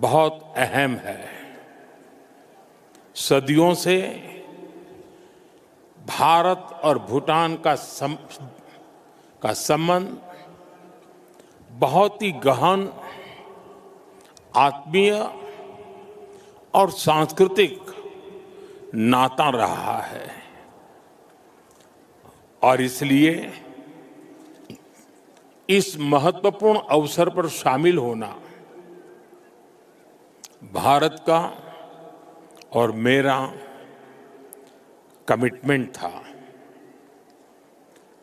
बहुत अहम है। सदियों से भारत और भूटान का संबंध बहुत ही गहन, आत्मीय और सांस्कृतिक नाता रहा है और इसलिए इस महत्वपूर्ण अवसर पर शामिल होना भारत का और मेरा कमिटमेंट था।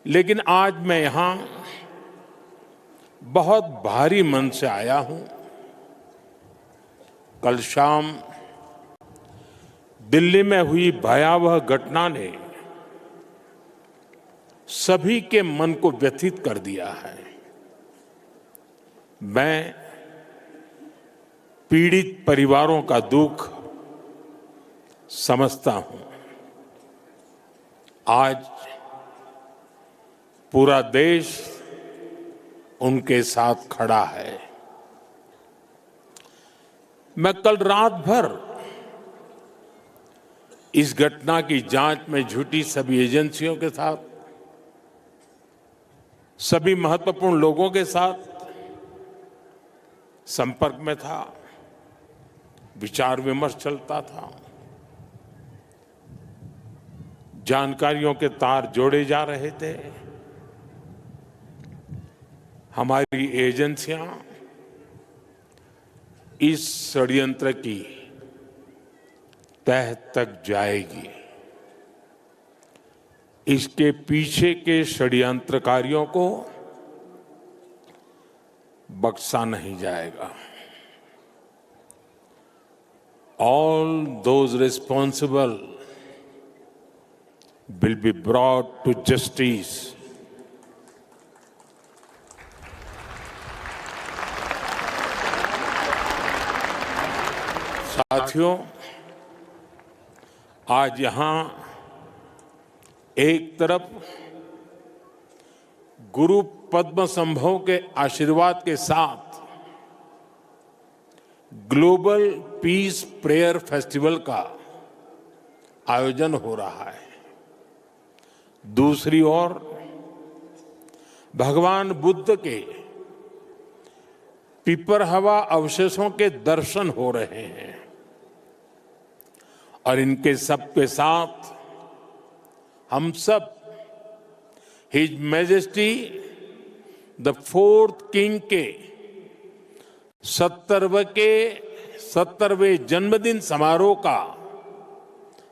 लेकिन आज मैं यहां बहुत भारी मन से आया हूं। कल शाम दिल्ली में हुई भयावह घटना ने सभी के मन को व्यथित कर दिया है। मैं पीड़ित परिवारों का दुख समझता हूं। आज पूरा देश उनके साथ खड़ा है। मैं कल रात भर इस घटना की जांच में जुटी सभी एजेंसियों के साथ, सभी महत्वपूर्ण लोगों के साथ संपर्क में था, विचार विमर्श चलता था, जानकारियों के तार जोड़े जा रहे थे। हमारी एजेंसियां इस षड्यंत्र की तह तक जाएगी। इसके पीछे के षड्यंत्रकारियों को बख्शा नहीं जाएगा। All those responsible will be brought to justice. साथियों, आज यहां एक तरफ गुरु पद्म संभव के आशीर्वाद के साथ ग्लोबल पीस प्रेयर फेस्टिवल का आयोजन हो रहा है। दूसरी ओर भगवान बुद्ध के पिपरहवा अवशेषों के दर्शन हो रहे हैं और इनके सब के साथ हम सब his majesty the fourth king के 70वें जन्मदिन समारोह का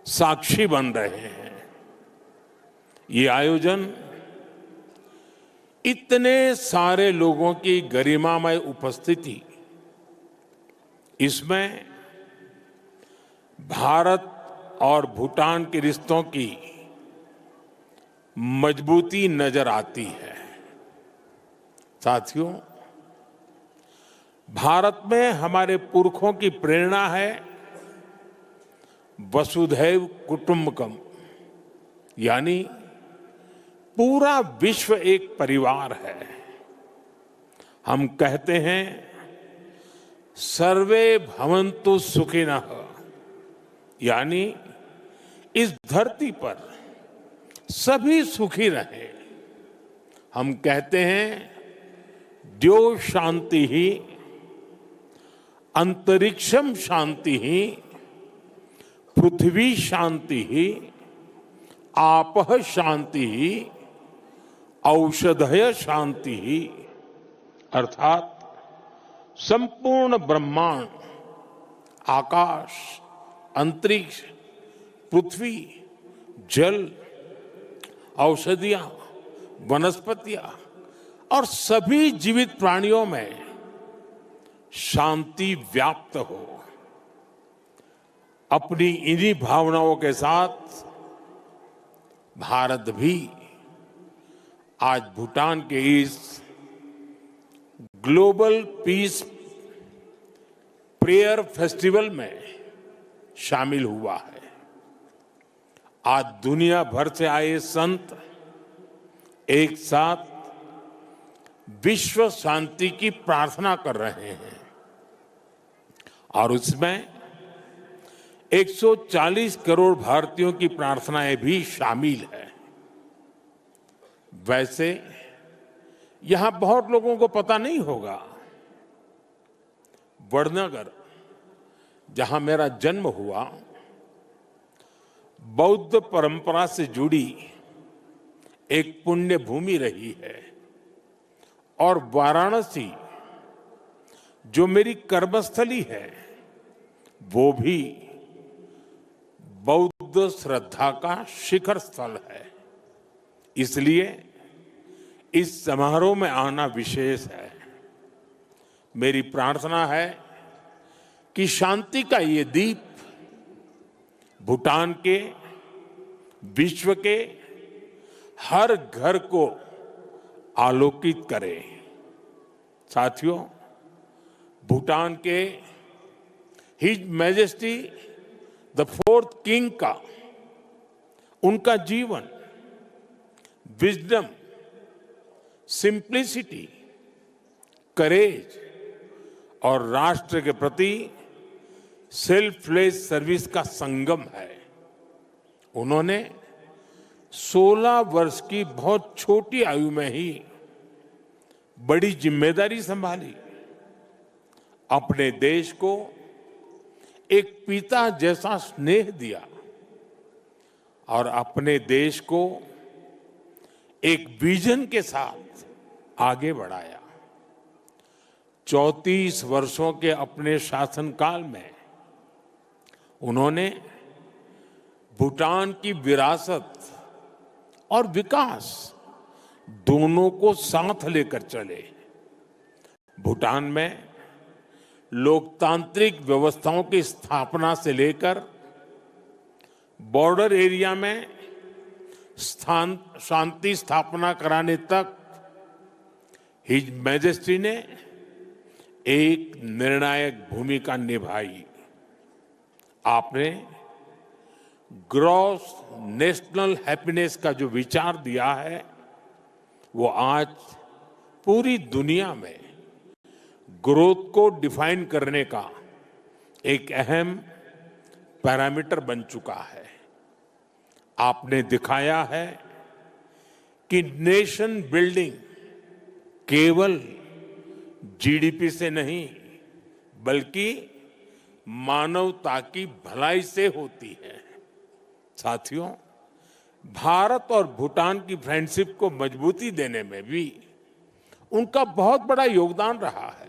साक्षी बन रहे हैं। ये आयोजन इतने सारे लोगों की गरिमामय उपस्थिति, इसमें भारत और भूटान के रिश्तों की मजबूती नजर आती है। साथियों, भारत में हमारे पुरखों की प्रेरणा है वसुधैव कुटुंबकम, यानी पूरा विश्व एक परिवार है। हम कहते हैं सर्वे भवन्तु सुखिनः, यानी इस धरती पर सभी सुखी रहें। हम कहते हैं द्यो शांति ही अंतरिक्षम शांति ही पृथ्वी शांति ही आपः शांति ही औषधय शांति ही, अर्थात संपूर्ण ब्रह्मांड, आकाश, अंतरिक्ष, पृथ्वी, जल, औषधियां, वनस्पतियां और सभी जीवित प्राणियों में शांति व्याप्त हो। अपनी इन्हीं भावनाओं के साथ भारत भी आज भूटान के इस ग्लोबल पीस प्रेयर फेस्टिवल में शामिल हुआ है। आज दुनिया भर से आए संत एक साथ विश्व शांति की प्रार्थना कर रहे हैं और उसमें 140 करोड़ भारतीयों की प्रार्थनाएं भी शामिल है। वैसे यहां बहुत लोगों को पता नहीं होगा, वडनगर, जहां मेरा जन्म हुआ, बौद्ध परंपरा से जुड़ी एक पुण्य भूमि रही है। और वाराणसी, जो मेरी कर्मस्थली है, वो भी बौद्ध श्रद्धा का शिखर स्थल है। इसलिए इस समारोह में आना विशेष है। मेरी प्रार्थना है कि शांति का ये दीप भूटान के, विश्व के हर घर को आलोकित करे। साथियों, भूटान के his majesty the fourth king का, उनका जीवन, विजडम, सिंप्लिसिटी, करेज और राष्ट्र के प्रति सेल्फलेस सर्विस का संगम है। उन्होंने 16 वर्ष की बहुत छोटी आयु में ही बड़ी जिम्मेदारी संभाली, अपने देश को एक पिता जैसा स्नेह दिया और अपने देश को एक विजन के साथ आगे बढ़ाया। 34 वर्षों के अपने शासनकाल में उन्होंने भूटान की विरासत और विकास दोनों को साथ लेकर चले। भूटान में लोकतांत्रिक व्यवस्थाओं की स्थापना से लेकर बॉर्डर एरिया में शांति स्थापना कराने तक हिज मैजेस्टी ने एक निर्णायक भूमिका निभाई। आपने ग्रॉस नेशनल हैप्पीनेस का जो विचार दिया है, वो आज पूरी दुनिया में ग्रोथ को डिफाइन करने का एक अहम पैरामीटर बन चुका है। आपने दिखाया है कि नेशन बिल्डिंग केवल जीडीपी से नहीं, बल्कि मानवता की भलाई से होती है। साथियों, भारत और भूटान की फ्रेंडशिप को मजबूती देने में भी उनका बहुत बड़ा योगदान रहा है।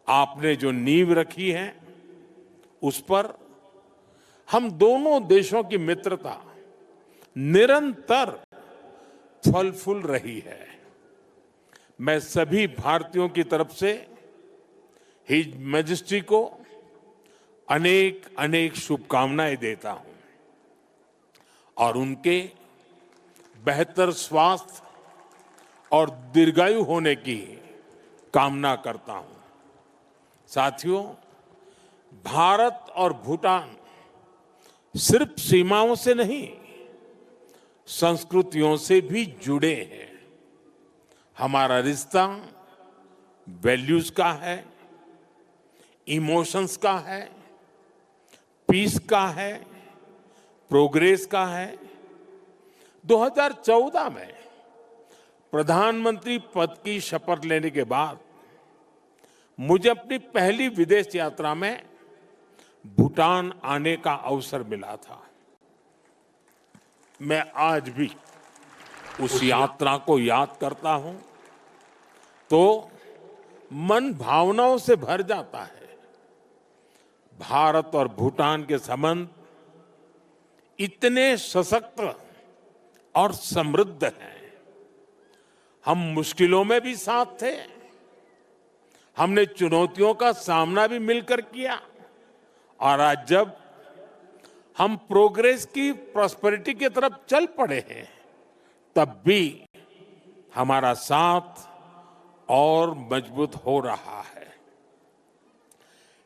आपने जो नींव रखी है, उस पर हम दोनों देशों की मित्रता निरंतर फल फूल रही है। मैं सभी भारतीयों की तरफ से हिज मैजेस्टी को अनेक अनेक शुभकामनाएं देता हूं और उनके बेहतर स्वास्थ्य और दीर्घायु होने की कामना करता हूं। साथियों, भारत और भूटान सिर्फ सीमाओं से नहीं, संस्कृतियों से भी जुड़े हैं। हमारा रिश्ता वैल्यूज का है, इमोशंस का है, पीस का है, प्रोग्रेस का है। 2014 में प्रधानमंत्री पद की शपथ लेने के बाद मुझे अपनी पहली विदेश यात्रा में भूटान आने का अवसर मिला था। मैं आज भी उस यात्रा को याद करता हूं तो मन भावनाओं से भर जाता है। भारत और भूटान के संबंध इतने सशक्त और समृद्ध हैं। हम मुश्किलों में भी साथ थे, हमने चुनौतियों का सामना भी मिलकर किया, और आज जब हम प्रोग्रेस की, प्रॉस्पेरिटी की तरफ चल पड़े हैं, तब भी हमारा साथ और मजबूत हो रहा है।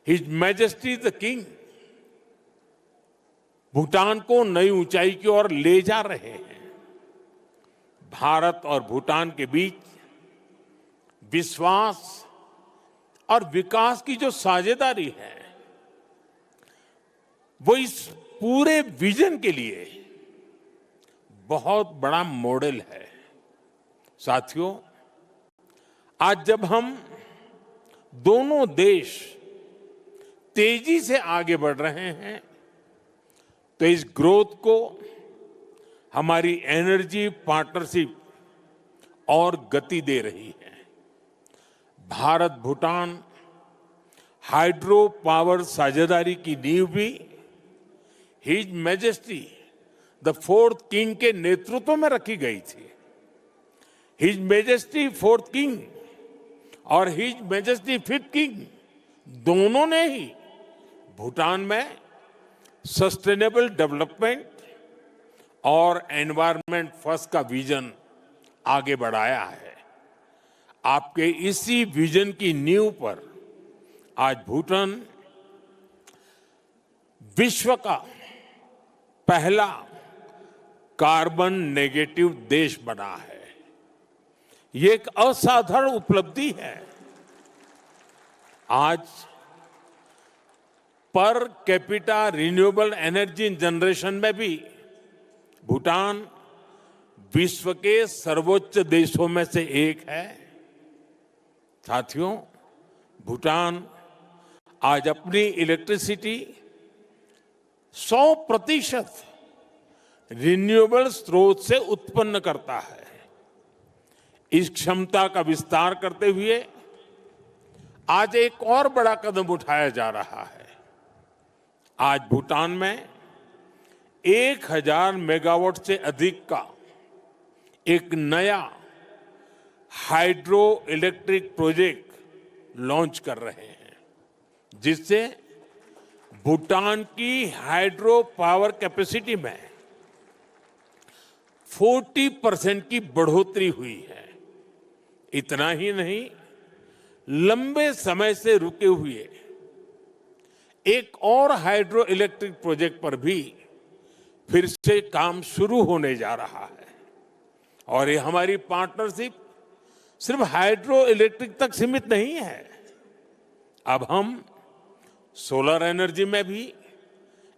His majesty the king Bhutan को नई ऊंचाई की ओर ले जा रहे हैं। भारत और भूटान के बीच विश्वास और विकास की जो साझेदारी है वो इस पूरे विजन के लिए बहुत बड़ा मॉडल है। साथियों, आज जब हम दोनों देश तेजी से आगे बढ़ रहे हैं तो इस ग्रोथ को हमारी एनर्जी पार्टनरशिप और गति दे रही है। भारत भूटान हाइड्रो पावर साझेदारी की नींव भी his majesty the fourth king के नेतृत्व में रखी गई थी। हिज मैजेस्टी फोर्थ किंग और हिज मैजेस्टी फिफ्थ किंग दोनों ने ही भूटान में सस्टेनेबल डेवलपमेंट और एनवायरनमेंट फर्स्ट का विजन आगे बढ़ाया है। आपके इसी विजन की नींव पर आज भूटान विश्व का पहला कार्बन नेगेटिव देश बना है। ये एक असाधारण उपलब्धि है। आज per capita renewable energy generation में भी भूटान विश्व के सर्वोच्च देशों में से एक है। साथियों, भूटान आज अपनी इलेक्ट्रिसिटी 100% रिन्यूएबल स्रोत से उत्पन्न करता है। इस क्षमता का विस्तार करते हुए आज एक और बड़ा कदम उठाया जा रहा है। आज भूटान में 1000 मेगावाट से अधिक का एक नया हाइड्रो इलेक्ट्रिक प्रोजेक्ट लॉन्च कर रहे हैं, जिससे भूटान की हाइड्रो पावर कैपेसिटी में 40% की बढ़ोतरी हुई है। इतना ही नहीं, लंबे समय से रुके हुए एक और हाइड्रो इलेक्ट्रिक प्रोजेक्ट पर भी फिर से काम शुरू होने जा रहा है। और ये हमारी पार्टनरशिप सिर्फ हाइड्रो इलेक्ट्रिक तक सीमित नहीं है। अब हम सोलर एनर्जी में भी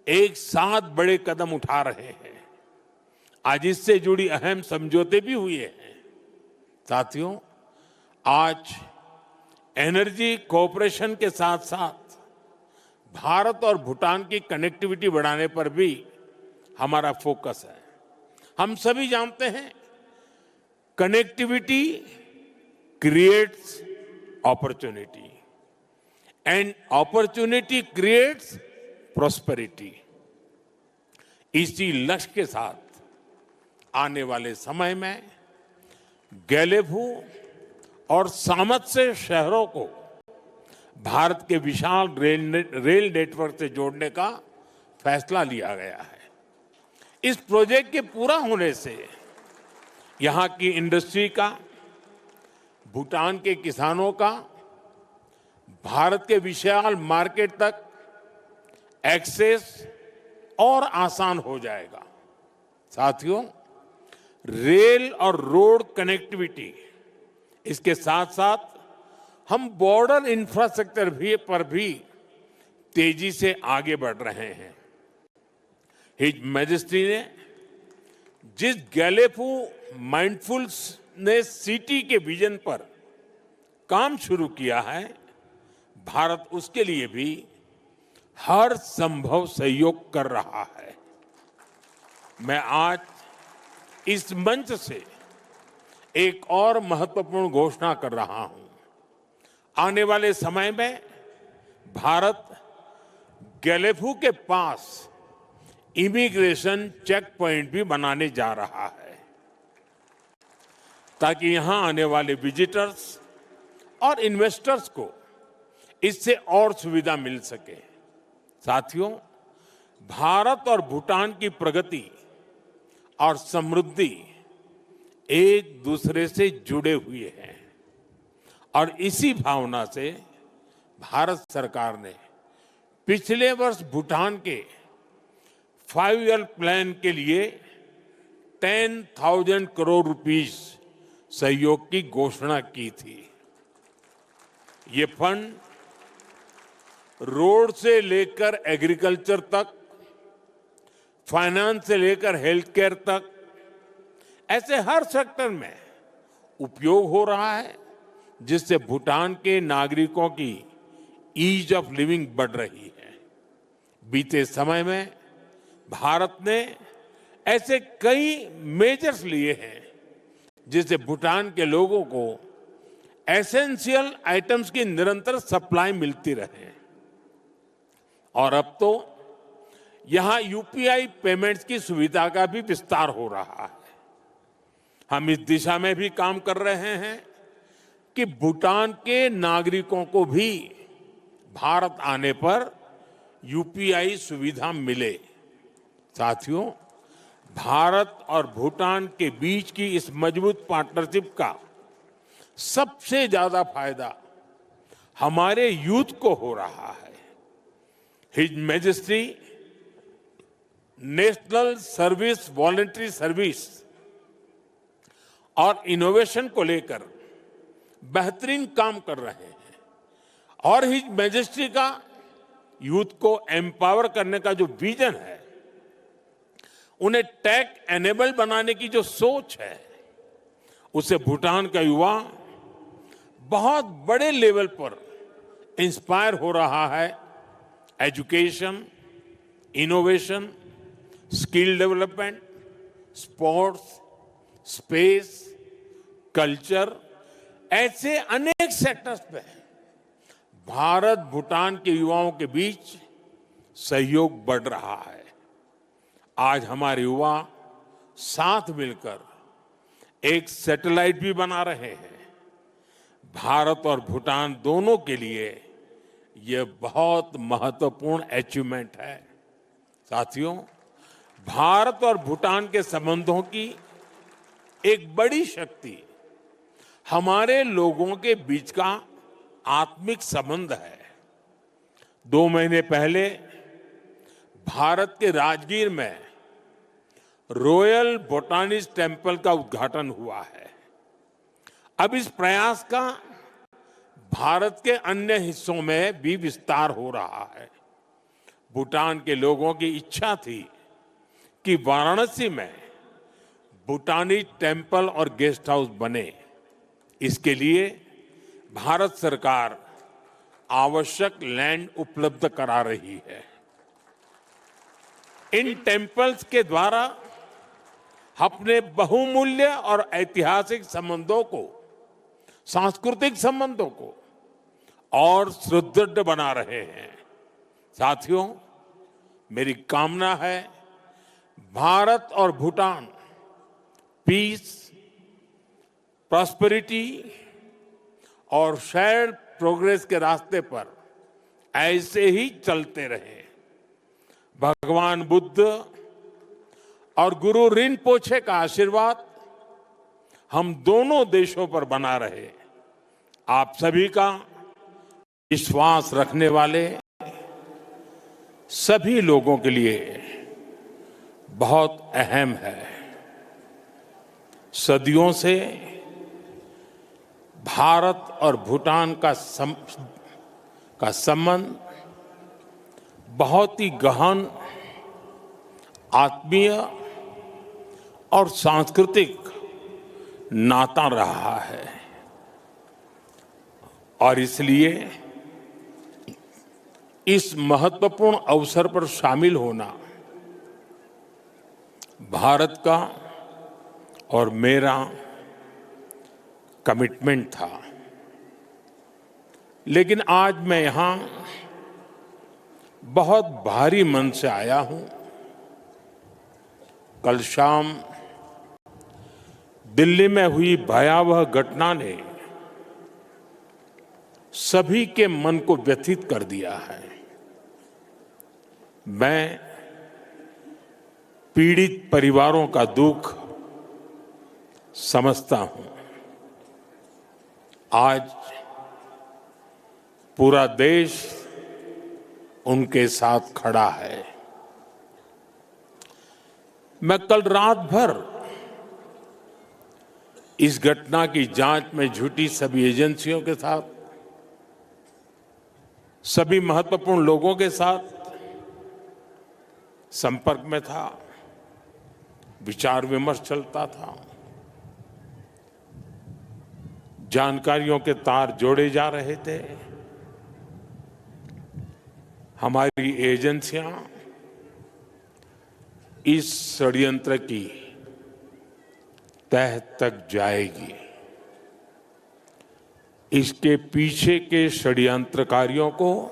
एक साथ बड़े कदम उठा रहे हैं। आज इससे जुड़ी अहम समझौते भी हुए हैं। साथियों, आज एनर्जी कोऑपरेशन के साथ साथ भारत और भूटान की कनेक्टिविटी बढ़ाने पर भी हमारा फोकस है। हम सभी जानते हैं, connectivity creates opportunity and opportunity creates prosperity. इसी लक्ष्य के साथ आने वाले समय में गैलेफू और सामत्से शहरों को भारत के विशाल रेल नेटवर्क से जोड़ने का फैसला लिया गया है। इस प्रोजेक्ट के पूरा होने से यहां की इंडस्ट्री का, भूटान के किसानों का भारत के विशाल मार्केट तक एक्सेस और आसान हो जाएगा। साथियों, रेल और रोड कनेक्टिविटी, इसके साथ साथ हम बॉर्डर इंफ्रास्ट्रक्चर पर भी तेजी से आगे बढ़ रहे हैं। हिज मैजेस्टी ने जिस गैलेफू माइंडफुलनेस सिटी के विजन पर काम शुरू किया है, भारत उसके लिए भी हर संभव सहयोग कर रहा है। मैं आज इस मंच से एक और महत्वपूर्ण घोषणा कर रहा हूं। आने वाले समय में भारत गैलेफू के पास इमिग्रेशन चेक पॉइंट भी बनाने जा रहा है, ताकि यहां आने वाले विजिटर्स और इन्वेस्टर्स को इससे और सुविधा मिल सके। साथियों, भारत और भूटान की प्रगति और समृद्धि एक दूसरे से जुड़े हुए हैं और इसी भावना से भारत सरकार ने पिछले वर्ष भूटान के 5 ईयर प्लान के लिए 10,000 करोड़ रुपीस सहयोग की घोषणा की थी। ये फंड रोड से लेकर एग्रीकल्चर तक, फाइनेंस से लेकर हेल्थ केयर तक, ऐसे हर सेक्टर में उपयोग हो रहा है, जिससे भूटान के नागरिकों की ईज ऑफ लिविंग बढ़ रही है। बीते समय में भारत ने ऐसे कई मेजर्स लिए हैं जिससे भूटान के लोगों को एसेंशियल आइटम्स की निरंतर सप्लाई मिलती रहे। और अब तो यहां यूपीआई पेमेंट्स की सुविधा का भी विस्तार हो रहा है। हम इस दिशा में भी काम कर रहे हैं कि भूटान के नागरिकों को भी भारत आने पर यूपीआई सुविधा मिले। साथियों, भारत और भूटान के बीच की इस मजबूत पार्टनरशिप का सबसे ज्यादा फायदा हमारे यूथ को हो रहा है। His majesty national service voluntary service और इनोवेशन को लेकर बेहतरीन काम कर रहे हैं और हिज मैजेस्टी का यूथ को एम्पावर करने का जो विजन है, उन्हें टेक एनेबल बनाने की जो सोच है, उससे भूटान का युवा बहुत बड़े लेवल पर इंस्पायर हो रहा है। Education, innovation, skill development, sports, space, culture, ऐसे अनेक सेक्टर्स पे भारत भूटान के युवाओं के बीच सहयोग बढ़ रहा है। आज हमारे युवा साथ मिलकर एक सैटेलाइट भी बना रहे हैं। भारत और भूटान दोनों के लिए यह बहुत महत्वपूर्ण अचीवमेंट है। साथियों, भारत और भूटान के संबंधों की एक बड़ी शक्ति हमारे लोगों के बीच का आत्मिक संबंध है। 2 महीने पहले भारत के राजगीर में रॉयल बोटानिस्ट टेम्पल का उद्घाटन हुआ है। अब इस प्रयास का भारत के अन्य हिस्सों में भी विस्तार हो रहा है। भूटान के लोगों की इच्छा थी कि वाराणसी में भूटानी टेम्पल और गेस्ट हाउस बने। इसके लिए भारत सरकार आवश्यक लैंड उपलब्ध करा रही है। इन टेम्पल्स के द्वारा अपने बहुमूल्य और ऐतिहासिक संबंधों को, सांस्कृतिक संबंधों को और सुदृढ़ बना रहे हैं। साथियों, मेरी कामना है भारत और भूटान पीस, प्रॉस्पेरिटी और शेयर्ड प्रोग्रेस के रास्ते पर ऐसे ही चलते रहे। भगवान बुद्ध और गुरु रिनपोछे का आशीर्वाद हम दोनों देशों पर बना रहे। आप सभी का विश्वास रखने वाले सभी लोगों के लिए बहुत अहम है। सदियों से भारत और भूटान का संबंध बहुत ही गहन, आत्मीय और सांस्कृतिक नाता रहा है और इसलिए इस महत्वपूर्ण अवसर पर शामिल होना भारत का और मेरा कमिटमेंट था। लेकिन आज मैं यहां बहुत भारी मन से आया हूं। कल शाम दिल्ली में हुई भयावह घटना ने सभी के मन को व्यथित कर दिया है। मैं पीड़ित परिवारों का दुख समझता हूं। आज पूरा देश उनके साथ खड़ा है। मैं कल रात भर इस घटना की जांच में जुटी सभी एजेंसियों के साथ सभी महत्वपूर्ण लोगों के साथ संपर्क में था, विचार विमर्श चलता था, जानकारियों के तार जोड़े जा रहे थे। हमारी एजेंसियां इस षड्यंत्र की तह तक जाएगी। इसके पीछे के षड्यंत्रकारियों को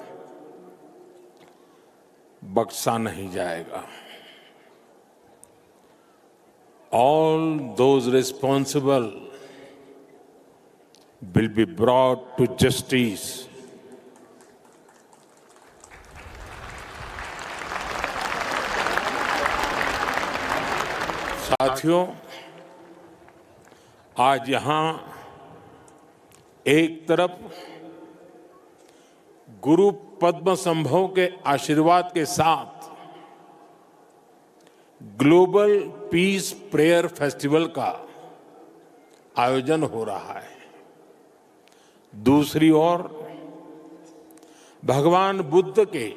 बख्शा नहीं जाएगा। All those responsible will be brought to justice. साथियों, आज यहां एक तरफ गुरु पद्म संभव के आशीर्वाद के साथ ग्लोबल पीस प्रेयर फेस्टिवल का आयोजन हो रहा है, दूसरी ओर भगवान बुद्ध के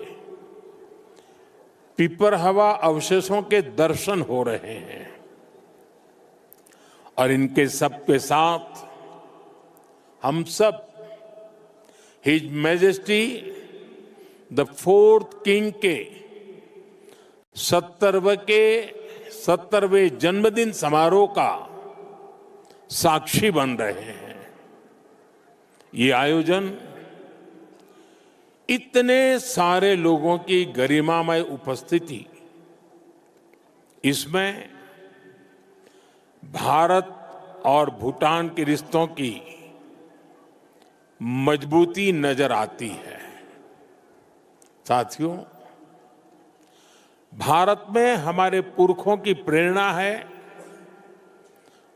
पिपरहवा अवशेषों के दर्शन हो रहे हैं और इनके सब के साथ हम सब his majesty the fourth king के 70वें जन्मदिन समारोह का साक्षी बन रहे हैं। ये आयोजन इतने सारे लोगों की गरिमामय उपस्थिति, इसमें भारत और भूटान के रिश्तों की मजबूती नजर आती है। साथियों, भारत में हमारे पुरखों की प्रेरणा है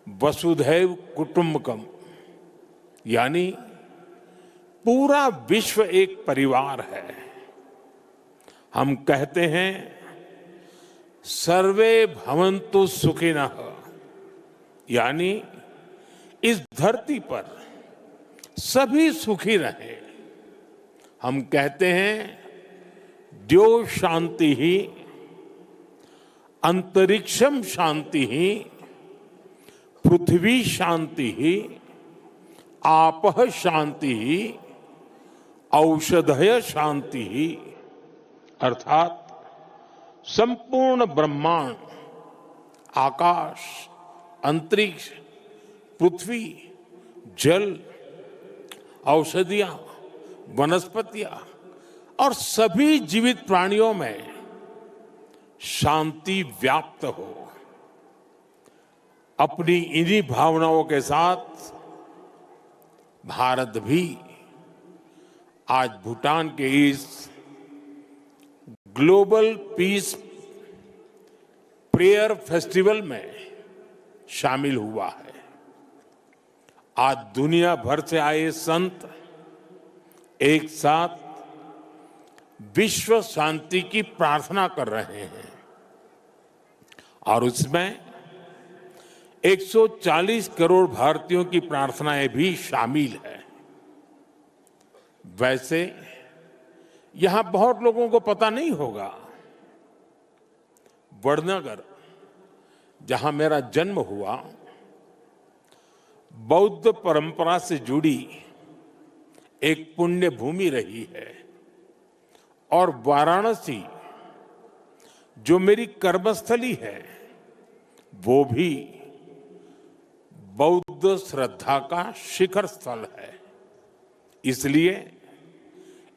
वसुधैव कुटुंबकम, यानी पूरा विश्व एक परिवार है। हम कहते हैं सर्वे भवन्तु सुखिनः, यानी इस धरती पर सभी सुखी रहें। हम कहते हैं द्यो शांति ही अंतरिक्षम शांति ही पृथ्वी शांति ही आपः शांति ही औषधय शांति ही, अर्थात संपूर्ण ब्रह्मांड, आकाश, अंतरिक्ष, पृथ्वी, जल, औषधियां, वनस्पतियां और सभी जीवित प्राणियों में शांति व्याप्त हो। अपनी इन्हीं भावनाओं के साथ भारत भी आज भूटान के इस ग्लोबल पीस प्रेयर फेस्टिवल में शामिल हुआ है। आज दुनिया भर से आए संत एक साथ विश्व शांति की प्रार्थना कर रहे हैं और उसमें 140 करोड़ भारतीयों की प्रार्थनाएं भी शामिल है। वैसे यहां बहुत लोगों को पता नहीं होगा, वडनगर, जहां मेरा जन्म हुआ, बौद्ध परंपरा से जुड़ी एक पुण्य भूमि रही है और वाराणसी जो मेरी कर्मस्थली है वो भी बौद्ध श्रद्धा का शिखर स्थल है। इसलिए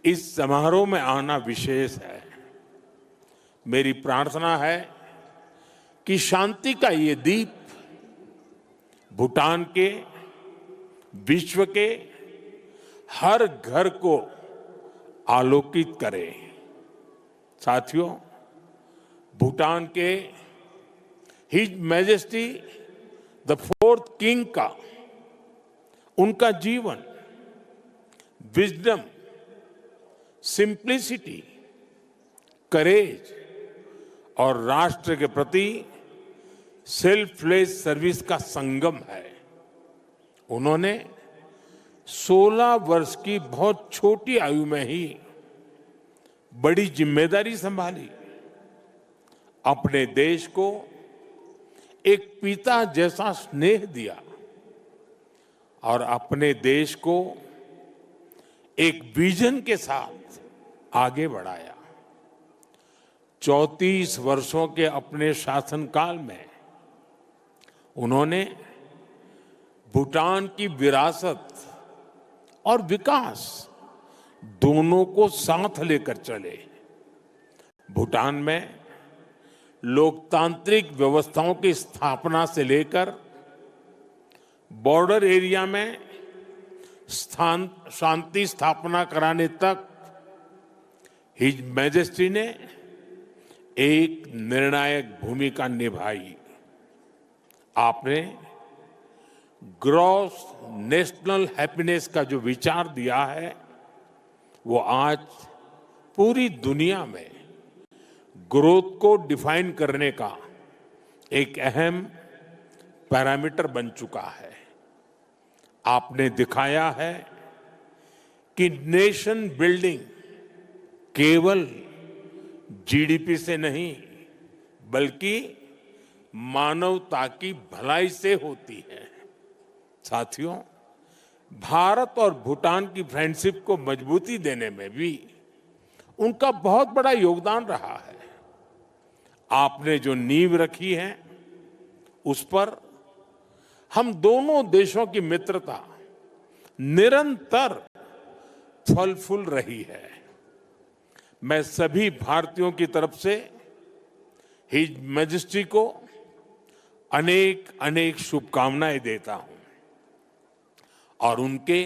इस समारोह में आना विशेष है। मेरी प्रार्थना है कि शांति का ये दीप भूटान के, विश्व के हर घर को आलोकित करे। साथियों, भूटान के his majesty the fourth king का, उनका जीवन विजडम, सिंप्लिसिटी, करेज और राष्ट्र के प्रति सेल्फलेस सर्विस का संगम है। उन्होंने 16 वर्ष की बहुत छोटी आयु में ही बड़ी जिम्मेदारी संभाली, अपने देश को एक पिता जैसा स्नेह दिया और अपने देश को एक विजन के साथ आगे बढ़ाया। 34 वर्षों के अपने शासनकाल में उन्होंने भूटान की विरासत और विकास दोनों को साथ लेकर चले। भूटान में लोकतांत्रिक व्यवस्थाओं की स्थापना से लेकर बॉर्डर एरिया में शांति स्थापना कराने तक हिज मैजेस्टी ने एक निर्णायक भूमिका निभाई। आपने ग्रॉस नेशनल हैप्पीनेस का जो विचार दिया है, वो आज पूरी दुनिया में ग्रोथ को डिफाइन करने का एक अहम पैरामीटर बन चुका है। आपने दिखाया है कि नेशन बिल्डिंग केवल जीडीपी से नहीं, बल्कि मानवता की भलाई से होती है। साथियों, भारत और भूटान की फ्रेंडशिप को मजबूती देने में भी उनका बहुत बड़ा योगदान रहा है। आपने जो नींव रखी है, उस पर हम दोनों देशों की मित्रता निरंतर फल फूल रही है। मैं सभी भारतीयों की तरफ से हिज मैजेस्टी को अनेक अनेक शुभकामनाएं देता हूं और उनके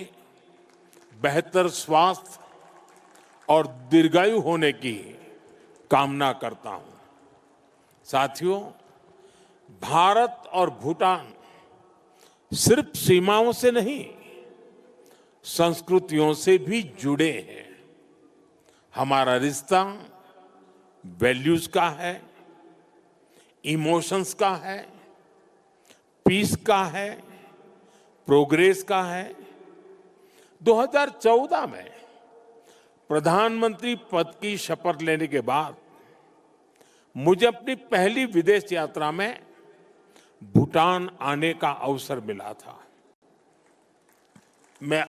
बेहतर स्वास्थ्य और दीर्घायु होने की कामना करता हूं। साथियों, भारत और भूटान सिर्फ सीमाओं से नहीं, संस्कृतियों से भी जुड़े हैं। हमारा रिश्ता वैल्यूज का है, इमोशंस का है, पीस का है, प्रोग्रेस का है। 2014 में प्रधानमंत्री पद की शपथ लेने के बाद मुझे अपनी पहली विदेश यात्रा में भूटान आने का अवसर मिला था। मैं